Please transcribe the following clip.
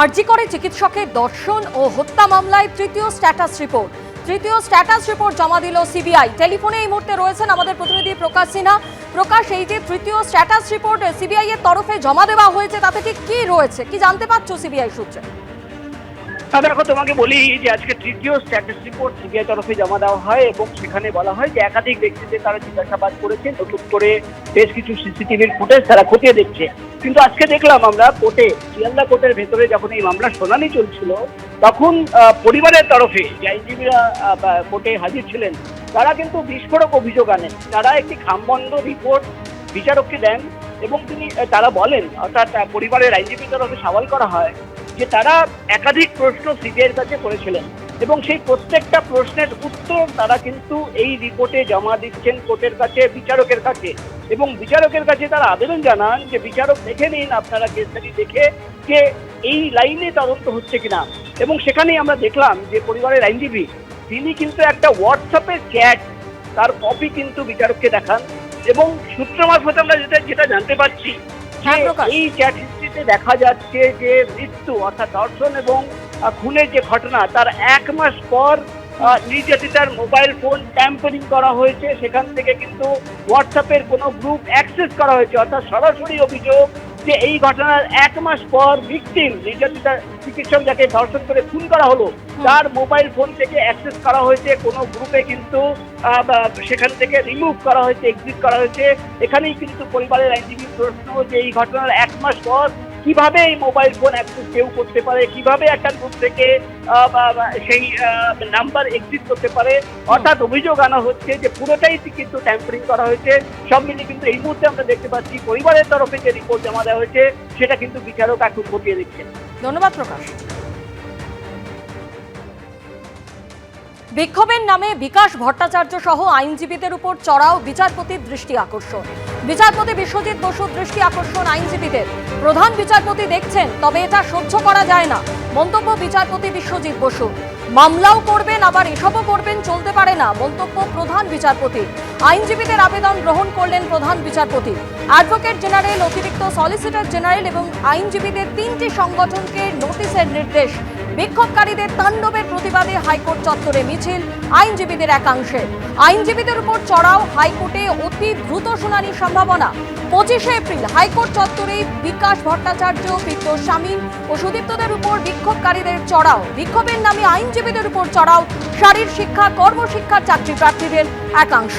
আরজি করে চিকিৎসকের ধর্ষণ ও হত্যা মামলায় তৃতীয় স্ট্যাটাস রিপোর্ট জমা দিল সিবিআই। টেলিফোনে এই মুহূর্তে রয়েছেন আমাদের প্রতিনিধি প্রকাশ সিনহা। প্রকাশ, এই যে তৃতীয় স্ট্যাটাস রিপোর্ট সিবিআই এর তরফে জমা দেওয়া হয়েছে তাতে ঠিক কি রয়েছে, কি জানতে পারছো সিবিআই সূত্রে? দেখো, তোমাকে বলি যে আজকে তৃতীয় স্ট্যাটাস রিপোর্ট সিবিআই তরফে জমা দেওয়া হয় এবং সেখানে বলা হয় যে একাধিক ব্যক্তিদের তারা জিজ্ঞাসাবাদ করেছে, নতুন করে বেশ কিছু সিসিটিভির ফুটেজ তারা খতিয়ে দেখছে। কিন্তু আজকে দেখলাম আমরা কোর্টে, শিয়ালদা কোর্টের ভেতরে যখন এই মামলার শুনানি চলছিল তখন পরিবারের তরফে যে আইনজীবীরা কোর্টে হাজির ছিলেন তারা কিন্তু বিস্ফোরক অভিযোগ আনেন। তারা একটি খামবন্ধ রিপোর্ট বিচারককে দেন এবং তারা বলেন, অর্থাৎ পরিবারের আইনজীবীর তরফে সওয়াল করা হয় যে তারা একাধিক প্রশ্ন সিবিআইয়ের কাছে করেছিলেন এবং সেই প্রত্যেকটা প্রশ্নের উত্তর তারা কিন্তু এই রিপোর্টে জমা দিচ্ছেন কোর্টের কাছে, বিচারকের কাছে। এবং বিচারকের কাছে তারা আবেদন জানান যে বিচারক দেখে নিন আপনারা কেসটি দেখে যে এই লাইনে তদন্ত হচ্ছে কিনা। এবং সেখানেই আমরা দেখলাম যে পরিবারের আইনজীবী তিনি কিন্তু একটা হোয়াটসঅ্যাপের চ্যাট, তার কপি কিন্তু বিচারককে দেখান এবং সূত্র মারফত আমরা যেটা জানতে পারছি এই চ্যাট হিস্ট্রিতে দেখা যাচ্ছে যে মৃত্যু অর্থাৎ ধর্ষণ এবং খুনের যে ঘটনা তার 1 মাস পর নির্যাতিতার মোবাইল ফোন ট্যাম্পারিং করা হয়েছে। সেখান থেকে কিন্তু হোয়াটসঅ্যাপের কোনো গ্রুপ অ্যাক্সেস করা হয়েছে, অর্থাৎ সরাসরি অভিযোগ যে এই ঘটনার 1 মাস পর ভিকটিম নির্যাতিতার চিকিৎসক যাকে ধর্ষণ করে খুন করা হলো তার মোবাইল ফোন থেকে অ্যাক্সেস করা হয়েছে কোনো গ্রুপে, কিন্তু সেখান থেকে রিমুভ করা হয়েছে, এক্সিট করা হয়েছে। এখানেই কিন্তু পরিবারের আইনজীবীর প্রশ্ন যে এই ঘটনার 1 মাস পর কিভাবে এই মোবাইল ফোন অ্যাক্সেস কেউ করতে পারে, কিভাবে একটা গ্রুপ থেকে সেই নাম্বার এক্সিট করতে পারে। অর্থাৎ অভিযোগ আনা হচ্ছে যে পুরোটাই কিন্তু ট্যাম্পারিং করা হয়েছে। সব মিলিয়ে কিন্তু এই মুহূর্তে আমরা দেখতে পাচ্ছি পরিবারের তরফে যে রিপোর্ট জমা দেওয়া হয়েছে সেটা কিন্তু বিচারক এখন খতিয়ে দেখছেন। ধন্যবাদ প্রকাশ। বিক্ষোভের নামে বিকাশ ভট্টাচার্য সহ আইনজীবীদের উপর চড়াও বিচারপতির দৃষ্টি আকর্ষণ। বিচারপতি বিশ্বজিৎ বসুর দৃষ্টি আকর্ষণ আইনজীবীদের। প্রধান বিচারপতি দেখছেন, তবে এটা সহ্য করা যায় না, মন্তব্য বিচারপতি বিশ্বজিৎ বসু। মামলাও করবেন আবার এসবও করবেন, চলতে পারে না, মন্তব্য প্রধান বিচারপতি। আইনজীবীদের আবেদন গ্রহণ করলেন প্রধান বিচারপতি। অ্যাডভোকেট জেনারেল, অতিরিক্ত সলিসিটর জেনারেল এবং আইনজীবীদের 3টি সংগঠনকে নোটিশের নির্দেশ। বিক্ষোভকারীদের তাণ্ডবের প্রতিবাদে হাইকোর্ট চত্বরে মিছিল আইনজীবীদের একাংশের। আইনজীবীদের উপর চড়াও, হাইকোর্টে অতি দ্রুত শুনানির সম্ভাবনা। 25শে এপ্রিল হাইকোর্ট চত্বরে বিকাশ ভট্টাচার্য, ফিরদৌস শামীম ও সুদীপ্তদের উপর বিক্ষোভকারীদের চড়াও। বিক্ষোভের নামে আইনজীবীদের উপর চড়াও, শারীর শিক্ষা, কর্মশিক্ষার চাকরি প্রার্থীদের একাংশ।